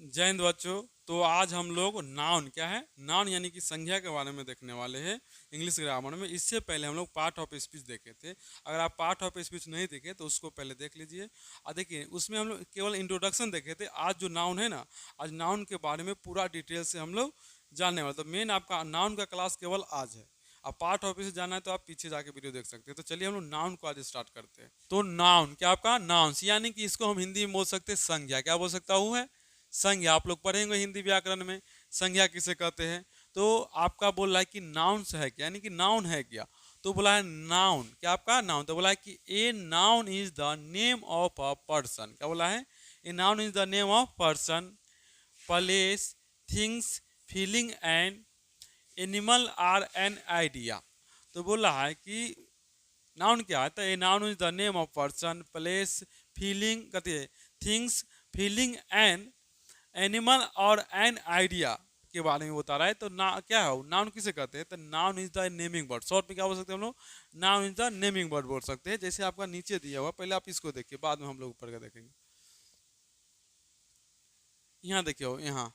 जय हिंद बच्चों। तो आज हम लोग नाउन क्या है, नाउन यानी कि संज्ञा के बारे में देखने वाले हैं इंग्लिश ग्रामर में। इससे पहले हम लोग पार्ट ऑफ स्पीच देखे थे। अगर आप पार्ट ऑफ स्पीच नहीं देखे तो उसको पहले देख लीजिए। और देखिए उसमें हम लोग केवल इंट्रोडक्शन देखे थे। आज जो नाउन है ना, आज नाउन के बारे में पूरा डिटेल से हम लोग जानने वाले। तो मेन आपका नाउन का क्लास केवल आज है। अब पार्ट ऑफ स्पीच जाना है तो आप पीछे जाके वीडियो देख सकते हैं। तो चलिए हम लोग नाउन को आज स्टार्ट करते हैं। तो नाउन क्या आपका नाउन्स, यानी कि इसको हम हिंदी में बोल सकते हैं संज्ञा। क्या बोल सकता हूँ है संज्ञा। आप लोग पढ़ेंगे हिंदी व्याकरण में संज्ञा किसे कहते हैं। तो आपका बोल रहा है कि नाउन्स है क्या, यानी कि नाउन है क्या। तो बोला है नाउन क्या आपका नाउन। तो बोला है कि a noun is the name of a person. क्या बोला है, a noun is the name of person, place, things, feeling and animal or an idea. तो बोल रहा है कि नाउन क्या है, तो a noun is the name of person, place, feeling कहते हैं, थिंग्स, फीलिंग एंड एनिमल और एन आइडिया के बारे में बता रहा है। तो ना क्या है नाउन किसे कहते हैं, तो noun is the naming word. Short में क्या बोल सकते हैं हम लोग, noun is the naming word बोल सकते हैं। जैसे आपका नीचे दिया हुआ, पहले आप इसको देखिए, बाद में हम लोग ऊपर का देखेंगे। यहाँ देखिए, यहाँ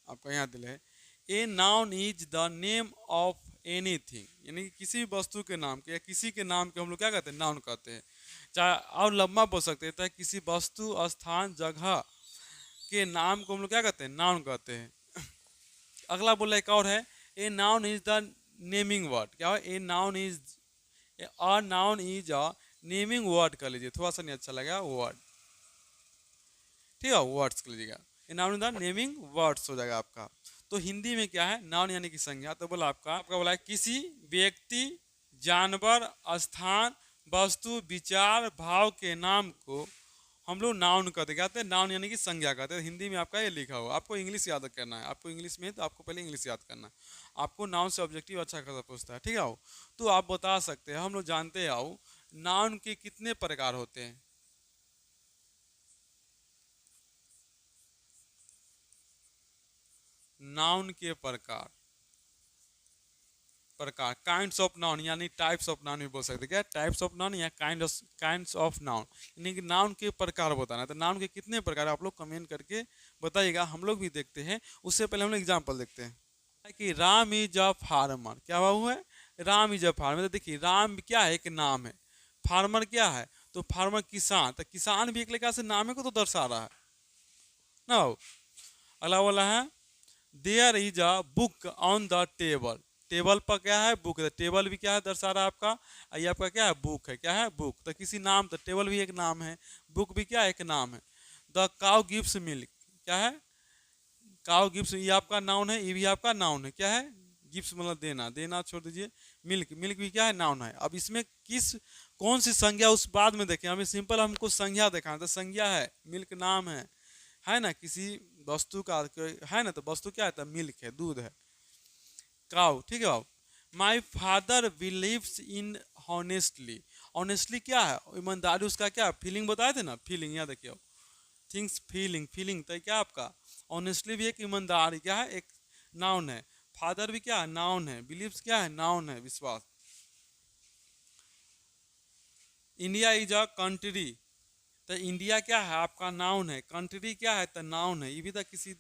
आपका यहाँ दिल है, a noun is the name of anything, यानी कि किसी भी वस्तु के नाम के या किसी के नाम के हम लोग क्या कहते हैं, नाउन कहते हैं। चाहे और लंबा बोल सकते हैं, चाहे किसी वस्तु, स्थान, जगह के नाम को हम लोग क्या कहते हैं, नाउन कहते हैं। अगला बोला एक और है, a noun is the naming word. क्या है, a noun is a naming word कर लीजिए, थोड़ा सा नहीं अच्छा लगा वर्ड, ठीक है, वर्ड्स कर लीजिएगा। ए noun is the naming words हो जाएगा आपका। तो हिंदी में क्या है, नाउन यानी कि संज्ञा। तो बोला आपका बोला है किसी व्यक्ति, जानवर, स्थान, वस्तु, विचार, भाव के नाम को हम लोग नाउन कहते हैं। नाउन यानी कि संज्ञा कहते हैं। हिंदी में आपका ये लिखा हुआ। आपको इंग्लिश याद करना है, आपको इंग्लिश में तो आपको पहले इंग्लिश याद करना है। आपको नाउन से ऑब्जेक्टिव अच्छा खासा पूछता है, ठीक है। तो आप बता सकते हैं, हम लोग जानते हैं नाउन के कितने प्रकार होते हैं। नाउन के प्रकार प्रकार काइंड्स ऑफ नाउन, यानी टाइप्स ऑफ नाउन भी बोल सकते हैं। क्या टाइप्स ऑफ नाउन या काइंड्स ऑफ नाउन, यानी कि नाउन के प्रकार बताना है। तो नाउन के कितने प्रकार आप लोग कमेंट करके बताइएगा, हम लोग भी देखते हैं। उससे पहले हम लोग एग्जाम्पल देखते हैं कि राम इज अ फार्मर। क्या हुआ है, राम इज अ फार्मर। तो देखिए राम क्या है, एक नाम है। फार्मर क्या है, तो फार्मर किसान। तो किसान भी एक लेखा से नाम को तो दर्शा रहा है ना। अगला वाला है, there is a book on the table. Table पर क्या है, बुक है। टेबल भी क्या है, दर्शा रहा है आपका। ये आपका क्या है, बुक है। क्या है, बुक। तो किसी नाम, तो टेबल भी एक नाम है, बुक भी क्या है, एक नाम है। The cow gives milk. क्या है, काउ गिव्स, ये आपका नाउन है, ये भी आपका नाउन है। क्या है, गिव्स मतलब देना, देना छोड़ दीजिए। मिल्क, मिल्क भी क्या है, नाउन है। अब इसमें किस कौन सी संज्ञा उस बाद में देखें, हमें सिंपल हमको संज्ञा देखा, तो संज्ञा है, मिल्क नाम है ना, किसी वस्तु का है ना। तो वस्तु क्या है, तो मिल्क है, दूध है। काउ, ठीक है बाबू। My father believes in honestly. Honestly क्या है, ईमानदारी, उसका क्या फीलिंग बताए थे ना, फीलिंग। यहाँ देखिए, थिंग्स, फीलिंग, फीलिंग तो क्या आपका ऑनेस्टली भी एक ईमानदारी क्या है, एक नाउन है। फादर भी क्या है, नाउन है। बिलीव्स क्या है, नाउन है, विश्वास। India is a country. तो इंडिया क्या है आपका नाउन है। कंट्री क्या है, तो नाउन है। ये भी तो किसी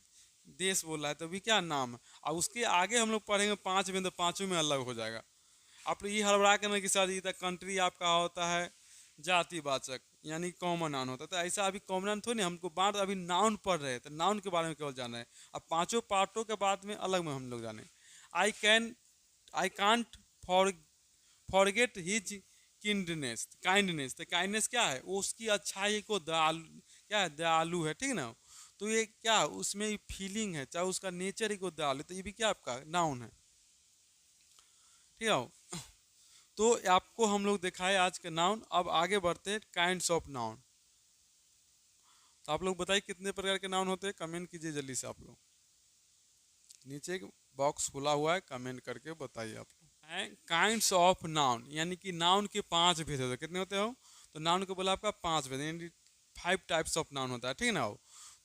देश बोल रहा है, तो भी क्या नाम है। और उसके आगे हम लोग पढ़ेंगे पांच में, तो पांचों में अलग हो जाएगा। आप लोग ये हड़बड़ा के ना कि सर ये तो कंट्री आपका होता है जातिवाचक, यानी कॉमन नाउन होता है। तो ऐसा अभी कॉमन नाउन थोड़ी, हमको बात अभी नाउन पढ़ रहे हैं, तो नाउन के बारे में केवल जाना है। अब पांचों पार्टों के बाद में अलग में हम लोग जाने। I can I can't for forget his kindness, kindness. तो काइंडनेस क्या है, वो उसकी अच्छाई को दयालु, क्या है, दयालु है, ठीक ना। तो ये क्या उसमें फीलिंग है, चाहे उसका नेचर ही को दयालु, तो ये भी क्या आपका नाउन है, ठीक है। तो आपको हम लोग दिखाए आज का नाउन। अब आगे बढ़ते हैं काइंड्स ऑफ नाउन। तो आप लोग बताइए कितने प्रकार के नाउन होते हैं, कमेंट कीजिए जल्दी से आप लोग। नीचे एक बॉक्स खुला हुआ है, कमेंट करके बताइए आप लोग। काइंड्स ऑफ नाउन, यानी कि नाउन के पांच भेद होते हैं। कितने होते हो, तो नाउन को बोला आपका पांच भेद, यानी 5 टाइप्स ऑफ नाउन होता है, ठीक है ना।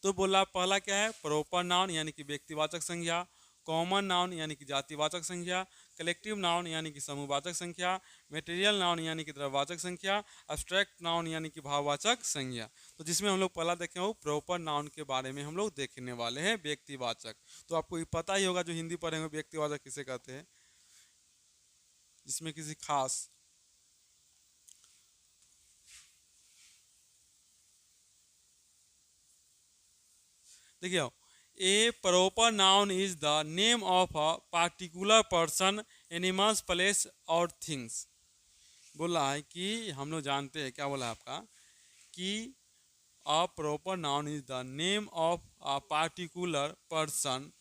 तो बोला पहला क्या है, प्रॉपर नाउन यानी कि व्यक्तिवाचक संज्ञा। कॉमन नाउन यानी कि जातिवाचक संज्ञा। कलेक्टिव नाउन यानी कि समूहवाचक संख्या, मटेरियल नाउन यानी कि द्रव्यवाचक संख्या, एब्स्ट्रैक्ट नाउन यानी कि भाववाचक संज्ञा। तो जिसमें हम लोग पहला देखें वो प्रॉपर नाउन के बारे में हम लोग देखने वाले हैं, व्यक्तिवाचक। तो आपको ये पता ही होगा जो हिंदी पढ़ेंगे व्यक्तिवाचक किसे कहते हैं, जिसमें किसी खास, देखिए a proper noun is the name of a particular person, animals, place और थिंग्स। बोला है कि हम लोग जानते हैं, क्या बोला है आपका, कि अ proper noun is the name of a particular person,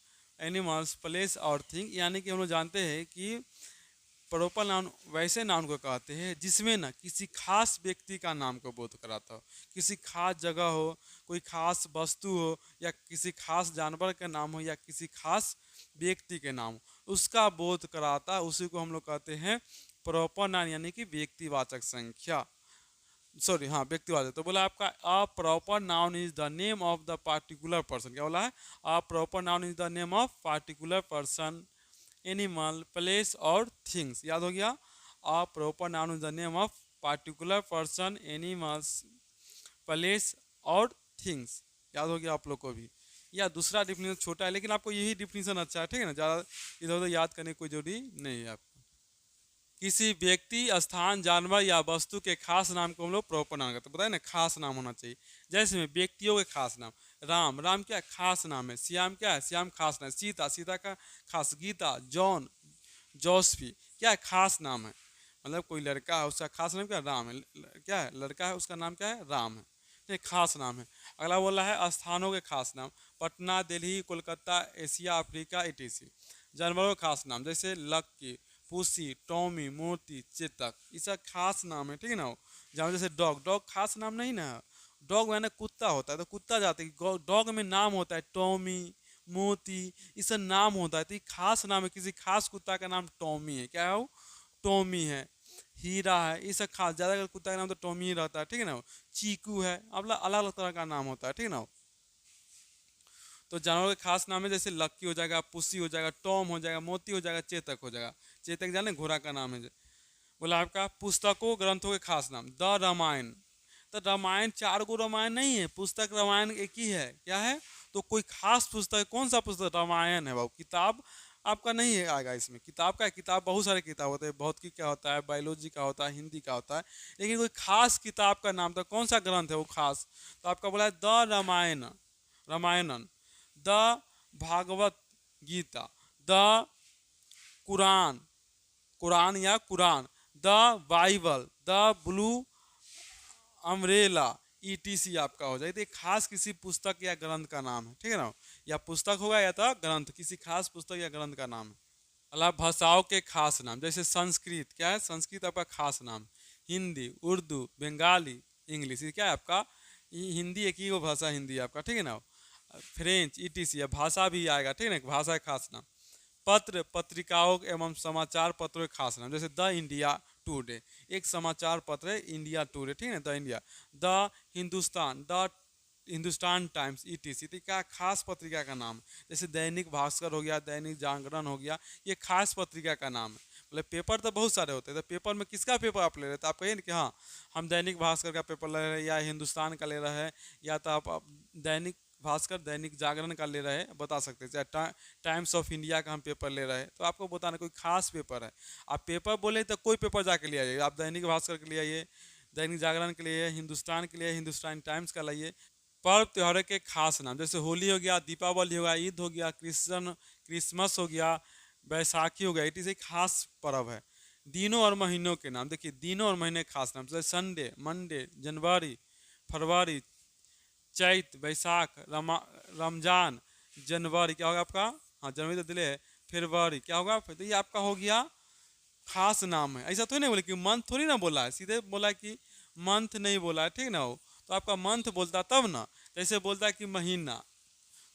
animals, place और थिंग। यानी कि हम लोग जानते हैं कि प्रॉपर नाउन वैसे नाउन को कहते हैं जिसमें ना किसी खास व्यक्ति का नाम को बोध कराता हो, किसी खास जगह हो, कोई खास वस्तु हो, या किसी खास जानवर का नाम हो, या किसी खास व्यक्ति के नाम हो, उसका बोध कराता है, उसी को हम लोग कहते हैं प्रॉपर नाउन यानी कि व्यक्तिवाचक संख्या, सॉरी हाँ व्यक्तिवाचक। तो बोला आपका अ proper noun is the name of the particular person, क्या बोला है, अ proper noun is the name of particular person, animal, place और थिंग्स। याद हो गया, अ proper noun is the name of particular person, animals, place और थिंग्स। याद हो गया आप लोग को भी। या दूसरा डिफिनेशन छोटा है लेकिन आपको यही डिफिनेशन अच्छा है, ठीक है ना, ज़्यादा इधर उधर याद करने की कोई जरूरी नहीं है आपको। किसी व्यक्ति, स्थान, जानवर या वस्तु के खास नाम को हम लोग प्रॉपर नाम कहते हैं। बताए ना, खास नाम होना चाहिए। जैसे में व्यक्तियों के खास नाम, राम, राम क्या है, खास नाम है। श्याम क्या है, श्याम खास नाम है। सीता, सीता का खास। गीता, जॉन, जोसफी क्या है, खास नाम है। मतलब कोई लड़का है उसका खास नाम क्या है, राम है। क्या है, लड़का है उसका नाम क्या है, राम है। ये खास नाम है। अगला बोला है स्थानों के खास नाम, Patna, Delhi, Kolkata, Asia, Africa, etc.. जानवरों के खास नाम जैसे लक्की, पुसी, टॉमी, मोती, चेतक, ये सब खास नाम है, ठीक है ना। जहाँ जैसे डॉग, डॉग खास नाम नहीं ना, डॉग मैंने कुत्ता होता है तो कुत्ता जाते हैं, डॉग में नाम होता है टॉमी, मोती, ये सब नाम होता है। तो ये खास नाम है, किसी खास कुत्ता का नाम टॉमी है, क्या है वो, टॉमी है। हीरा है, ये सब खास, ज़्यादातर कुत्ता का नाम तो टॉमी ही रहता है, ठीक है ना। चीकू है, अब अलग अलग तरह का नाम होता है, ठीक है ना। तो जानवर के खास नाम है, जैसे लक्की हो जाएगा, पुसी हो जाएगा, टॉम हो जाएगा, मोती हो जाएगा, चेतक हो जाएगा। चेतक जाने घोड़ा का नाम है। बोला आपका पुस्तकों ग्रंथों के खास नाम, द रामायण। तो रामायण 4 गो रामायण नहीं है, पुस्तक रामायण एक ही है, क्या है। तो कोई खास पुस्तक, कौन सा पुस्तक, रामायण है बाबू। किताब आपका नहीं है आएगा इसमें, किताब का है, किताब बहुत सारे किताब होते हैं, भौतिकी का होता है, बायोलॉजी का होता है, हिंदी का होता है, लेकिन कोई खास किताब का नाम, तो कौन सा ग्रंथ है वो खास। तो आपका बोला है द रामायण, रामायणन, the Bhagavad Gita, the Quran, Quran या Quran, the Bible, the Blue Umbrella, etc आपका हो जाए। तो खास किसी पुस्तक या ग्रंथ का नाम है, ठीक है ना। या पुस्तक होगा या तो ग्रंथ, किसी खास पुस्तक या ग्रंथ का नाम है। अलावा भाषाओं के खास नाम, जैसे संस्कृत, क्या है, संस्कृत आपका खास नाम। हिंदी, उर्दू, बंगाली, इंग्लिश, ये क्या है आपका, हिंदी एक ही वो भाषा हिंदी आपका, ठीक है ना। फ्रेंच, ईटीसी, भाषा भी आएगा, ठीक है ना, भाषा का खास नाम। पत्र, पत्रिकाओं एवं समाचार पत्रों के खास नाम, जैसे द इंडिया टुडे, एक समाचार पत्र है इंडिया टुडे, ठीक है ना, the India. The Hindustan, the Hindustan times, etc, तो क्या खास पत्रिका का नाम है। जैसे दैनिक भास्कर हो गया, दैनिक जागरण हो गया, ये खास पत्रिका का नाम है। मतलब पेपर तो बहुत सारे होते हैं, तो पेपर में किसका पेपर आप ले रहे हैं, तो आप कहिए ना कि हाँ हम दैनिक भास्कर का पेपर ले रहे हैं, या हिंदुस्तान का ले रहे हैं, या तो आप दैनिक भास्कर, दैनिक जागरण का ले रहे हैं, बता सकते हैं। चाहे टाइम्स ऑफ इंडिया का हम पेपर ले रहे हैं, तो आपको बताना कोई खास पेपर है। आप पेपर बोले तो कोई पेपर जाके ले आइए, आप दैनिक भास्कर के लिए आइए, दैनिक जागरण के लिए, हिंदुस्तान के लिए हिंदुस्तान टाइम्स का लाइए। पर्व त्योहारों के खास नाम, जैसे होली हो गया, दीपावली हो गया, ईद हो गया, क्रिसमस हो गया, बैसाखी हो गया, इट इज़ एक खास पर्व है। दिनों और महीनों के नाम, देखिए दिनों और महीने खास नाम, जैसे संडे, मंडे, जनवरी, फरवरी, चैत, बैसाख, रमजान, जनवरी, क्या होगा आपका, हाँ जनवरी तो दिले है, फरवरी क्या होगा, तो ये आपका हो गया खास नाम है। ऐसा थोड़ी ना बोले कि मंथ थोड़ी ना बोला है, सीधे बोला है कि मंथ नहीं बोला है, ठीक ना हो। तो आपका मंथ बोलता तब ना, जैसे बोलता है कि महीना,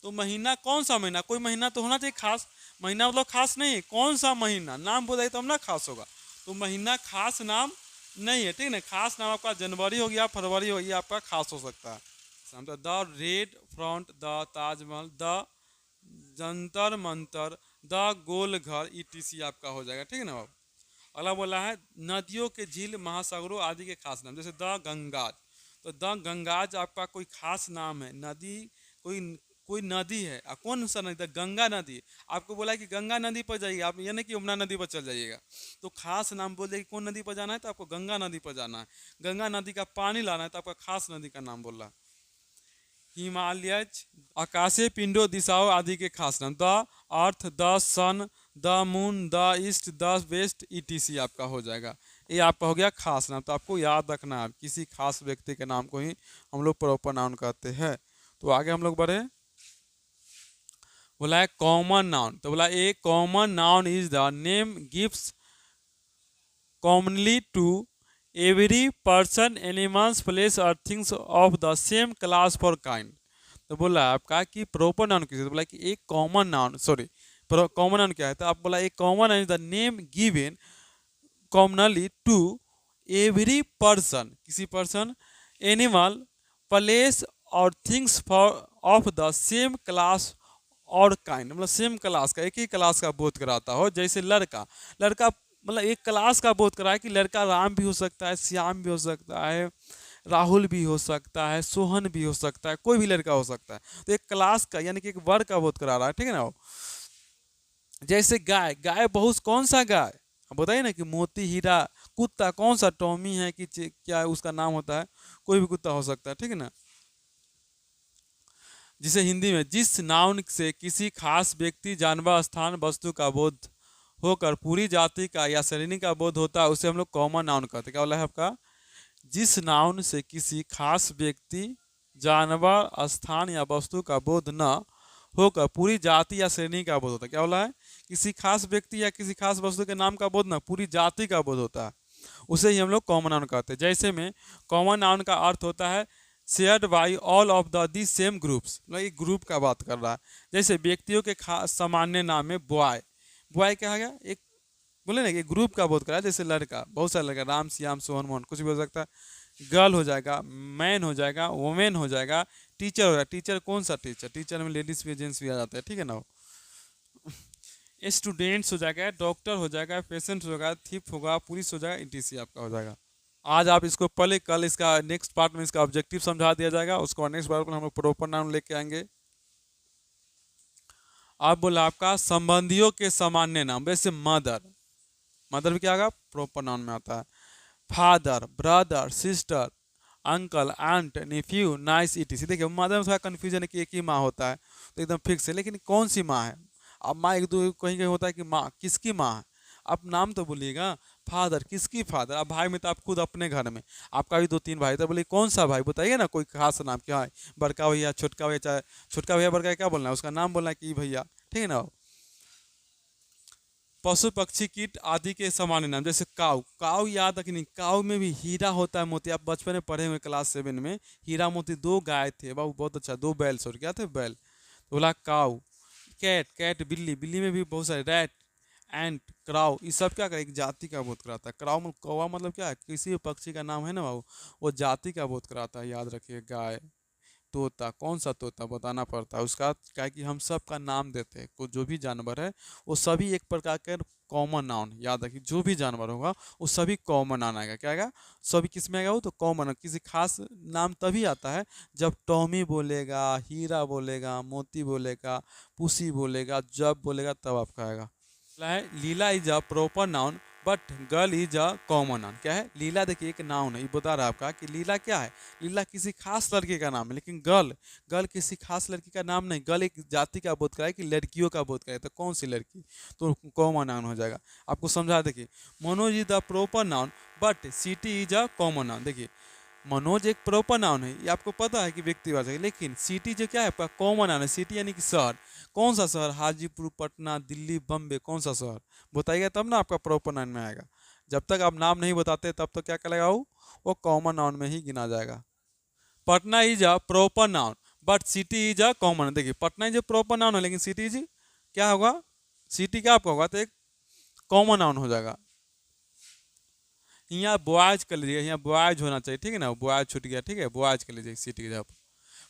तो महीना कौन सा महीना, कोई महीना तो होना चाहिए खास। महीना मतलब खास नहीं है, कौन सा महीना नाम बोला तब ना खास होगा। तो महीना खास नाम नहीं है, ठीक ना। खास नाम आपका जनवरी हो गया, फरवरी हो गया, आपका खास हो सकता है। The red front, the Taj Mahal, the Jantar Mantar, the goal घर ETC आपका हो जाएगा, ठीक है ना बाबू। अगला बोला है नदियों के झील महासागरों आदि के खास नाम, जैसे द गंगाज, तो द गंगाज आपका कोई खास नाम है, नदी कोई कोई नदी है, कौन सा नदी? गंगा नदी। आपको बोला है कि गंगा नदी पर जाइए, आप ये नहीं कि यमुना नदी पर चल जाइएगा। तो खास नाम बोल दे कि कौन नदी पर जाना है, तो आपको गंगा नदी पर जाना है। गंगा नदी का पानी लाना है, तो आपका खास नदी का नाम बोल रहा है। हिमालय आकाशीय पिंडों दिशाओं आदि के खास नाम, the earth, the sun, the moon, the east, the west ETC आपका हो जाएगा। ये आपका हो गया खास नाम। तो आपको याद रखना है किसी खास व्यक्ति के नाम को ही हम लोग प्रॉपर नाउन कहते हैं। तो आगे हम लोग बढ़े, बोला है कॉमन नाउन, तो बोला a common noun is the name gives commonly to every person, animals, place और things of the same class for kind. तो बोला है आपका कि प्रॉपर नाउन किसे, तो बोला कि एक common noun, sorry common noun क्या है, तो आप बोला एक common is the name given commonly to every person, किसी पर्सन, एनिमल, प्लेस और things for of the same class और काइंड, मतलब सेम क्लास का, एक ही क्लास का बोध कराता हो। जैसे लड़का, लड़का मतलब एक क्लास का बोध करा है कि लड़का राम भी हो सकता है, श्याम भी हो सकता है, राहुल भी हो सकता है, सोहन भी हो सकता है, कोई भी लड़का हो सकता है। तो एक क्लास का यानी कि एक वर्ग का बोध करा रहा है, ठीक है ना वो। जैसे गाय, गाय बहुत, कौन सा गाय, अब बताइए ना कि मोती, हीरा। कुत्ता कौन सा, टॉमी है कि क्या उसका नाम होता है, कोई भी कुत्ता हो सकता है, ठीक है ना। जिसे हिंदी में जिस नाउन से किसी खास व्यक्ति, जानवर, स्थान, वस्तु का बोध होकर पूरी जाति का या श्रेणी का बोध होता है, उसे हम लोग कॉमन नाउन कहते हैं। क्या बोला है आपका, जिस नाउन से किसी खास व्यक्ति, जानवर, स्थान या वस्तु का बोध न होकर पूरी जाति या श्रेणी का बोध होता है। क्या बोला है, किसी खास व्यक्ति या किसी खास वस्तु के नाम का बोध ना पूरी जाति का बोध होता है, उसे ही हम लोग कॉमन नाउन कहते हैं। जैसे में कॉमन नाउन का अर्थ होता है shared by all of the same groups, मतलब एक ग्रुप का बात कर रहा है। जैसे व्यक्तियों के खास सामान्य नाम में बॉय, बॉय क्या आ गया, एक बोले ना कि ग्रुप का बोध करा है। जैसे लड़का, बहुत सारे लड़का, राम, श्याम, सोहन, मोहन, कुछ भी हो सकता है। गर्ल हो जाएगा, मैन हो जाएगा, वुमेन हो जाएगा, टीचर हो जाएगा। टीचर कौन सा टीचर, टीचर में लेडीज भी जेंट्स भी आ जाता है, ठीक है ना। स्टूडेंट्स हो जाएगा, डॉक्टर हो जाएगा, पेशेंट हो जाएगा, थीप होगा, पुलिस हो जाएगा, ETC आपका हो जाएगा। आज आप इसको पढ़े, कल इसका नेक्स्ट पार्ट में इसका ऑब्जेक्टिव समझा दिया जाएगा, उसको नेक्स्ट पार्ट में हम लोग प्रॉपर नाउन लेके आएंगे। आप बोला आपका संबंधियों के सामान्य नाम, वैसे मदर, मदर भी क्या आएगा, प्रॉपर नाउन में आता है। Father, brother, sister, uncle, aunt, nephew, niece, ETC। देखिए मदर में थोड़ा कन्फ्यूजन है कि एक ही माँ होता है, तो एकदम फिक्स है, लेकिन कौन सी माँ है। अब माँ एक दो कहीं कहीं होता है कि माँ किसकी माँ है, आप नाम तो बोलिएगा। फादर किसकी फादर, अब भाई में तो आप खुद अपने घर में, आपका भी 2-3 भाई, तो बोलिए कौन सा भाई, बताइए ना कोई खास नाम क्या है, बड़का भैया, छोटका भैया, चाहे छोटका भैया बड़का क्या बोलना है, उसका नाम बोलना है कि भैया, ठीक है ना। पशु, पक्षी, कीट आदि के सामान्य नाम, जैसे काऊ, काऊ याद रखनी, काऊ में भी हीरा होता है, मोती, आप बचपन में पढ़े हुए क्लास 7 में, हीरा मोती 2 गाय थे बाबू, बहुत अच्छा, 2 बैल, सॉरी क्या थे, बैल, तो बोला काऊ। कैट, कैट बिल्ली, बिल्ली में भी बहुत सारे, रैट, एंट, क्राउ, ये सब क्या करे, एक जाति का बोध कराता है। क्राउ मतलब कौवा, मतलब क्या है, किसी भी पक्षी का नाम है ना बाबू, वो जाति का बोध कराता है, याद रखिए। गाय, तोता, कौन सा तोता बताना पड़ता है उसका, क्या है कि हम सब का नाम देते हैं, को जो भी जानवर है वो सभी एक प्रकार के कॉमन नाउन, याद रखिए जो भी जानवर होगा वो सभी कॉमन नाउन आएगा। क्या आएगा, सभी किस में आएगा, वो तो कॉमन, किसी खास नाम तभी आता है जब टॉमी बोलेगा, हीरा बोलेगा, मोती बोलेगा, पुसी बोलेगा, जब बोलेगा तब आपका आएगा। Leela is a proper noun but girl is a common noun. क्या है, लीला देखिए एक नाउन है, ये बता रहा है आपका कि लीला क्या है, लीला किसी खास लड़के का नाम है, लेकिन गर्ल, गर्ल किसी खास लड़की का नाम नहीं, गर्ल एक जाति का बोध कराए कि लड़कियों का बोध कराए, तो कौन सी लड़की, तो कॉमन नाउन हो जाएगा। आपको समझा देखिए, Manoj is the proper noun but city is a common noun. देखिए मनोज एक प्रॉपर नाउन है, ये आपको पता है कि व्यक्तिवाचक है, लेकिन सिटी जो क्या है आपका कॉमन नाउन है। सिटी यानी कि शहर, कौन सा शहर, हाजीपुर, पटना, दिल्ली, बम्बे, कौन सा शहर बताइएगा तब ना आपका प्रॉपर नाउन में आएगा। जब तक आप नाम नहीं बताते तब तो क्या कहलाएगा, वो कॉमन नाउन में ही गिना जाएगा। Patna is a proper noun but city is a common. देखिए Patna is a proper noun है, लेकिन सिटी इज क्या होगा, सिटी क्या आपका होगा, तो एक कॉमन नाउन हो जाएगा। यहाँ बॉयज कर लीजिएगा, यहाँ बॉयज होना चाहिए, ठीक है ना, बॉयज छूट गया, ठीक है, बॉयज कर लीजिए सिटी के जगह पर।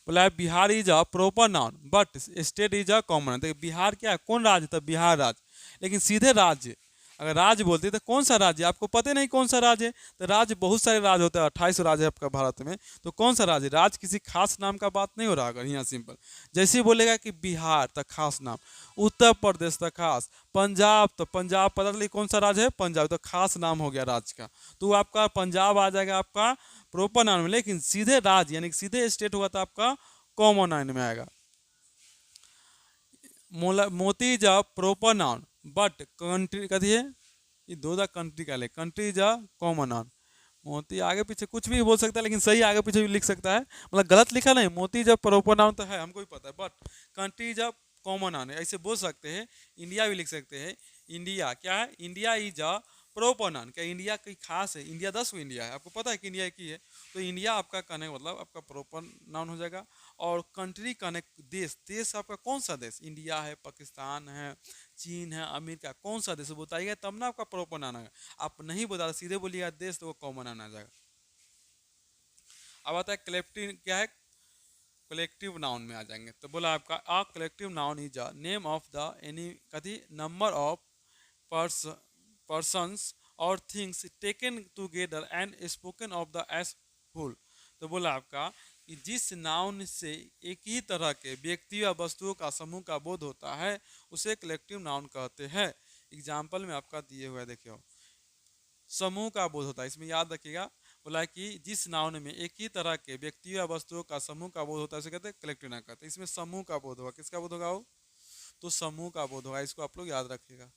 बोला है Bihar is a proper noun but state is a common noun. देखिए बिहार क्या है, कौन राज्य था, बिहार राज्य, लेकिन सीधे राज्य अगर राज्य बोलते तो कौन सा राज्य, आपको पता नहीं कौन सा राज्य है, तो राज्य बहुत सारे राज्य होते हैं, 28 राज्य है आपका भारत में, तो कौन सा राज्य, राज्य किसी खास नाम का बात नहीं हो रहा। अगर यहाँ सिंपल जैसे ही बोलेगा कि बिहार तो खास नाम, उत्तर प्रदेश तो खास, पंजाब तो पंजाब, पता चलिए कौन सा राज्य है, पंजाब, तो खास नाम हो गया राज्य का, तो आपका पंजाब आ जाएगा आपका प्रॉपर नाउन में, लेकिन सीधे राज्य यानी सीधे स्टेट होगा तो आपका कॉमन नाउन में आएगा। मोती is a proper noun but country कथी है, ये दो द कंट्री का ले, country is a common noun. मोती आगे पीछे कुछ भी बोल सकता है, लेकिन सही आगे पीछे भी लिख सकता है, मतलब गलत लिखा नहीं, मोती जब प्रॉपर नाउन तो है हमको भी पता है, बट कंट्री जब कॉमन नाउन है, ऐसे बोल सकते हैं। इंडिया भी लिख सकते हैं, इंडिया क्या है, India is a proper noun, क्या इंडिया कोई खास है, इंडिया 10 इंडिया है, आपको पता है कि इंडिया एक ही है, तो इंडिया आपका कहने का मतलब आपका प्रॉपर नाउन हो जाएगा। और कंट्री कहने देश, देश आपका कौन सा देश, इंडिया है, पाकिस्तान है, चीन है, अमेरिका, कौन सा देश बताइएगा तब ना आपका प्रॉपर नाउन आएगा, आप नहीं बता सीधे बोलिएगा देश तो वो कॉमन नाउन आ जाएगा। अब आता है कलेक्टिव, क्या है, कलेक्टिव नाउन में आ जाएंगे, तो बोला आपका a collective noun is a name of the any कथी नंबर ऑफ पर्सन्स और things taken together and spoken of the as whole. तो बोला आपका कि जिस नाउन से एक ही तरह के व्यक्ति या वस्तुओं का समूह का बोध होता है उसे कलेक्टिव नाउन कहते हैं। एग्जाम्पल में आपका दिए हुआ है, देखियो समूह का बोध होता है, इसमें याद रखिएगा, बोला कि जिस नाउन में एक ही तरह के व्यक्तियों या वस्तुओं का समूह का बोध होता है उसे कहते हैं कलेक्टिव नाउन कहते हैं। इसमें समूह का बोध होगा, किसका बोध होगा वो, तो समूह का बोध होगा, इसको आप लोग याद रखिएगा।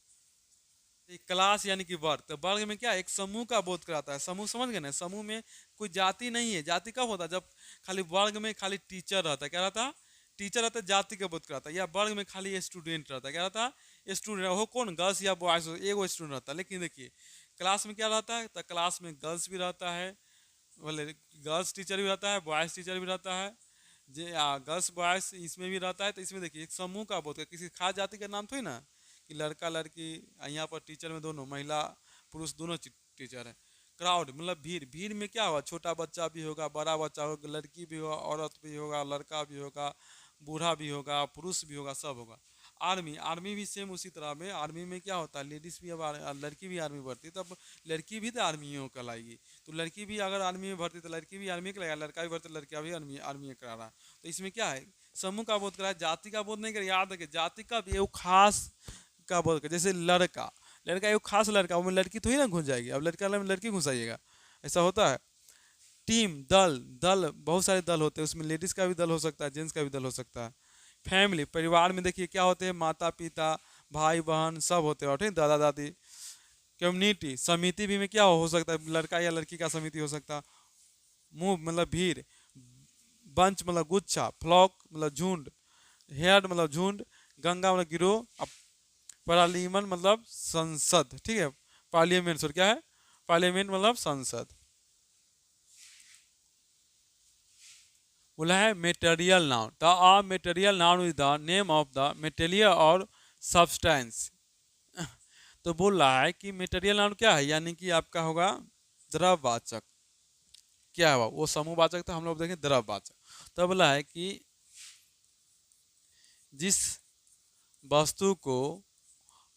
क्लास यानी कि वर्ग, तो वर्ग में क्या एक समूह का बोध कराता है, समूह समझ गए ना, समूह में कोई जाति नहीं है, जाति कब होता है जब खाली वर्ग में खाली टीचर रहता है, क्या रहता है, टीचर रहता है, जाति का बोध कराता है, या वर्ग में खाली स्टूडेंट रहता है, क्या रहता है, स्टूडेंट हो, कौन गर्ल्स या बॉयज हो, एगो स्टूडेंट रहता है। लेकिन देखिए क्लास में क्या रहता है, तो क्लास में गर्ल्स भी रहता है, बोले गर्ल्स टीचर भी रहता है, बॉयज़ टीचर भी रहता है, जे गर्ल्स बॉयज़ इसमें भी रहता है। तो इसमें देखिए एक समूह का बोध, किसी खास जाति का नाम थोड़ी ना कि लड़का लड़की, यहाँ पर टीचर में दोनों महिला पुरुष दोनों टीचर है। क्राउड मतलब भीड़, भीड़ में क्या होगा, छोटा बच्चा भी होगा, बड़ा बच्चा होगा, लड़की भी होगा, औरत भी होगा, लड़का भी होगा, बूढ़ा भी होगा, पुरुष भी होगा, सब होगा। आर्मी, आर्मी भी सेम उसी तरह में, आर्मी में क्या होता है, लेडीज़ भी, अब लड़की भी आर्मी भरती है, तब लड़की भी तो आर्मियों कहलाएगी, तो लड़की भी अगर आर्मी में भर्ती तो लड़की भी आर्मी कराएगा, लड़का भी भर्ती लड़का भी आर्मी आर्मी करा रहा है। तो इसमें क्या है, समूह का बोध कराया, जाति का बोध नहीं कर, याद रखिए जाति का भी एक खास का बोध कर, जैसे लड़का, लड़का एक खास लड़का, वो लड़की थोड़ी ना घुस जाएगी, अब लड़का में लड़की घुसाइएगा, ऐसा होता है। टीम, दल, दल बहुत सारे दल होते हैं, उसमें लेडीज़ का भी दल हो सकता है, जेंट्स का भी दल हो सकता है। फैमिली, परिवार में देखिए क्या होते हैं, माता पिता, भाई बहन सब होते हैं, ठीक, दादा दादी। कम्युनिटी, समिति भी में क्या हो सकता है, लड़का या लड़की का समिति हो सकता है। मूव मतलब भीड़, बंच मतलब गुच्छा, फ्लॉक मतलब झुंड, हेड मतलब झुंड, गंगा मतलब गिरोह, पार्लियामेंट मतलब संसद, ठीक है, पार्लियामेंट सर क्या है, पार्लियामेंट मतलब संसद। बोला है material noun, the a material noun is the name of the material और सब्सटेंस। तो बोल रहा है कि मेटेरियल नाउन क्या है, यानी कि आपका होगा द्रववाचक, क्या है वो समूहवाचक था, हम लोग देखें द्रववाचक। तो बोला है कि जिस वस्तु को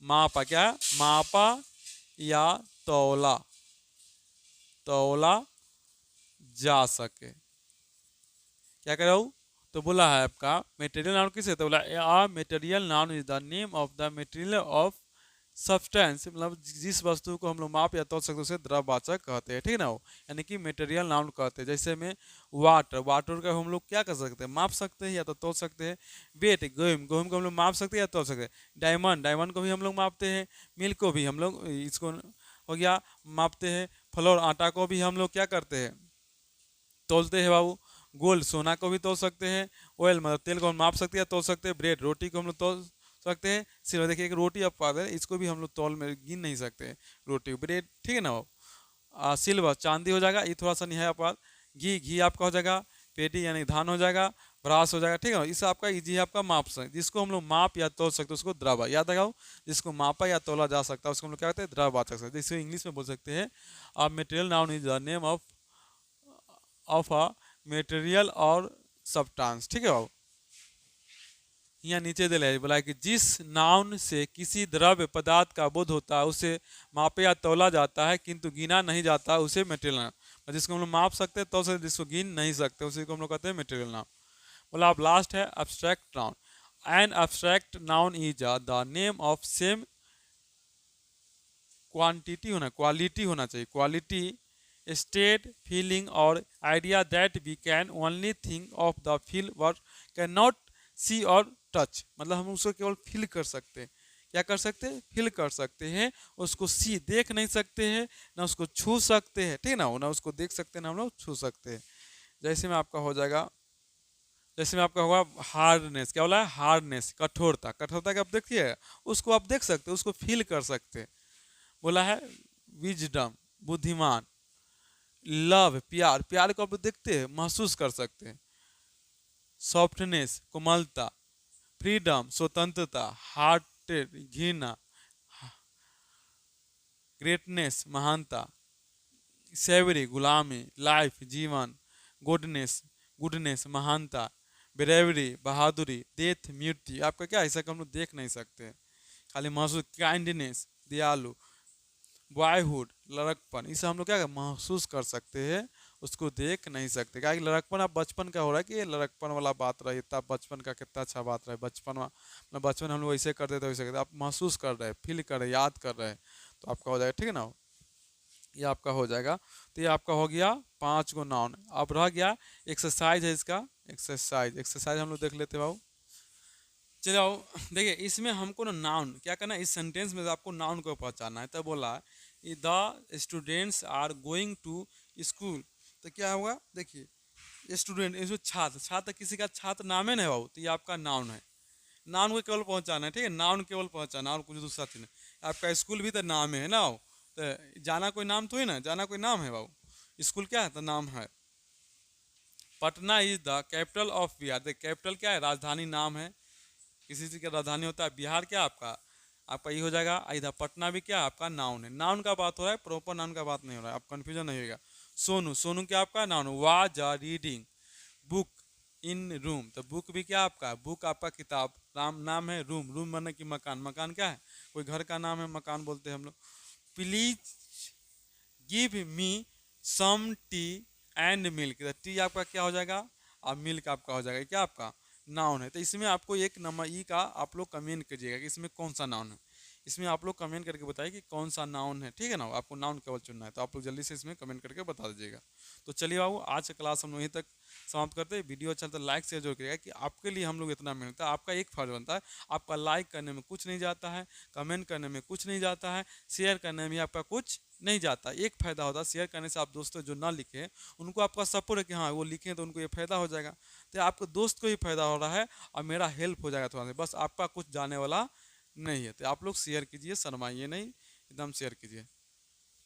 मापा, क्या मापा या तौला, तौला जा सके, क्या कह रहा हूँ, तो बोला है आपका मेटेरियल नाउन किसे, तो बोला a material noun is the name of the material of substance, मतलब जिस वस्तु को हम लोग माप या तोल सकते हैं उसे द्रववाचक कहते हैं, ठीक है ना, वो यानी कि मेटेरियल नाउन कहते हैं। जैसे में वाटर, वाटर का हम लोग क्या कर सकते हैं, माप सकते हैं या तो तोल सकते हैं। वेट, गेहूँ, गेहूँ को हम लोग माप सकते हैं या तोल सकते हैं। डायमंड, डायमंड को भी हम लोग मापते हैं। मिल्क को भी हम लोग इसको हो गया मापते हैं। फ्लोर, आटा को भी हम लोग क्या करते हैं, तोलते हैं बाबू। गोल्ड, सोना को भी तोल सकते हैं। ऑयल मतलब तेल को हम माप सकते हैं, तोल सकते हैं। ब्रेड, रोटी को हम लोग तोल सकते हैं। सिल्वर, देखिए एक रोटी आप पा रहे, इसको भी हम लोग तौल में गिन नहीं सकते हैं, रोटी ब्रेड, ठीक है ना वो। सिल्वर चांदी हो जाएगा, ये थोड़ा सा नहीं है अपवाद। घी, घी आपका हो जाएगा। पेटी यानी धान हो जाएगा। ब्रास हो जाएगा, ठीक है। इस आपका इजी है आपका माप सकते, जिसको हम लोग माप या तोल सकते हैं उसको द्रव, याद रखाओ, जिसको मापा या तोला जा सकता है उसको हम लोग क्या कहते हैं, द्रववाचक सकते, जिसको इंग्लिश में बोल सकते हैं अब material noun is the name of a material और सब्सटेंस, ठीक है बाबू। यहाँ नीचे दे बोला है कि जिस नाउन से किसी द्रव्य पदार्थ का बोध होता है उसे मापे या तौला जाता है किंतु गिना नहीं जाता, उसे मटेरियल नाउन। जिसको हम लोग माप सकते हैं तो उसे, जिसको गिन नहीं सकते उसी को हम लोग कहते हैं मटेरियल नाउन। बोला अब लास्ट है abstract noun. An abstract noun is the name of same quantity होना, क्वालिटी होना चाहिए, क्वालिटी, स्टेट, फीलिंग और idea that we can only think of the feel but can not see और touch. मतलब हम उसको केवल फील कर सकते हैं, क्या कर सकते हैं, फील कर सकते हैं, उसको सी देख नहीं सकते हैं, ना उसको छू सकते हैं, ठीक है ना, ना उसको देख सकते हैं ना हम लोग छू सकते हैं। जैसे में आपका हो जाएगा, जैसे में आपका होगा हार्डनेस, क्या बोला है, हार्डनेस, कठोरता, कठोरता का आप देखिए उसको आप देख सकते हैं, उसको फील कर सकते हैं। बोला है विजडम, बुद्धिमान, लव, प्यार, प्यार को आप देखते हैं, महसूस कर सकते हैं। सॉफ्टनेस, कोमलता, फ्रीडम, स्वतंत्रता, हार्टेड, घृणा, ग्रेटनेस, महानता, सेवरी, गुलामी, लाइफ, जीवन, गुडनेस, गुडनेस, महानता, ब्रेवरी, बहादुरी, डेथ, मृत्यु। आपका क्या ऐसा हम लोग देख नहीं सकते, खाली महसूस, काइंडनेस, दयालु, बॉयहुड, लड़कपन, इसे हम लोग क्या महसूस कर सकते हैं, उसको देख नहीं सकते। क्या लड़कपन आप बचपन का हो रहा है कि ये लड़कपन वाला बात रही, इतना बचपन का कितना अच्छा बात रहे, बचपन में मतलब बचपन हम लोग ऐसे करते थे वैसे करते, आप महसूस कर रहे हैं, फील कर रहे हैं, याद कर रहे हैं, तो आपका हो जाएगा, ठीक है ना, ये आपका हो जाएगा। तो ये आपका हो गया 5 गो नाउन। अब रह गया एक्सरसाइज है इसका, एक्सरसाइज, एक्सरसाइज हम लोग देख लेते बाबू। चलो देखिए इसमें हमको ना नाउन क्या करना है, इस सेंटेंस में आपको नाउन को पहचानना है। तो बोला the students are going to school, तो क्या होगा, देखिए स्टूडेंट, इसमें छात्र, छात्र किसी का छात्र नाम है ना बाबू, तो ये आपका नाउन है, नाउन को केवल पहुंचाना है, ठीक है, नाउन केवल पहुंचाना और कुछ दूसरा चीज नहीं। आपका स्कूल भी तो नाम है ना बाबू, तो जाना कोई नाम तो है ना, जाना कोई नाम है बाबू, स्कूल क्या है तो नाम है। Patna is the capital of Bihar, the capital क्या है, राजधानी नाम है, किसी चीज़ की राजधानी होता है, बिहार क्या आपका, आपका ये हो जाएगा। इधर पटना भी क्या आपका नाउन है, नाउन का बात हो रहा है, प्रॉपर नाउन का बात नहीं हो रहा है, आप कंफ्यूजन नहीं होगा। सोनू, सोनू क्या आपका noun, was a reading book in room, तो बुक भी क्या आपका, बुक आपका किताब, राम नाम है, रूम, रूम बनने की मकान, मकान क्या है, कोई घर का नाम है, मकान बोलते हैं हम लोग। Please give me some tea and milk, tea आपका क्या हो जाएगा और मिल्क आपका हो जाएगा, क्या आपका नाउन है। तो इसमें आपको एक नंबर ई का आप लोग कमेंट कीजिएगा कि इसमें कौन सा नाउन है, इसमें आप लोग कमेंट करके बताइए कि कौन सा नाउन है, ठीक है ना, आपको नाउन केवल चुनना है, तो आप लोग जल्दी से इसमें कमेंट करके बता दीजिएगा। तो चलिए बाबू आज का क्लास हम यहीं तक समाप्त करते हैं। वीडियो अच्छा तो लाइक शेयर जरूर करिएगा कि आपके लिए हम लोग इतना मेहनत है, आपका एक फर्ज बनता है, आपका लाइक करने में कुछ नहीं जाता है, कमेंट करने में कुछ नहीं जाता है, शेयर करने में आपका कुछ नहीं जाता। एक फ़ायदा होता है शेयर करने से, आप दोस्तों जो ना लिखे उनको आपका सपोर्ट है कि हाँ वो लिखें तो उनको ये फ़ायदा हो जाएगा, तो आपके दोस्त को ही फ़ायदा हो रहा है और मेरा हेल्प हो जाएगा थोड़ा सा, बस आपका कुछ जाने वाला नहीं है। तो आप लोग शेयर कीजिए, शर्माइए नहीं, एकदम शेयर कीजिए।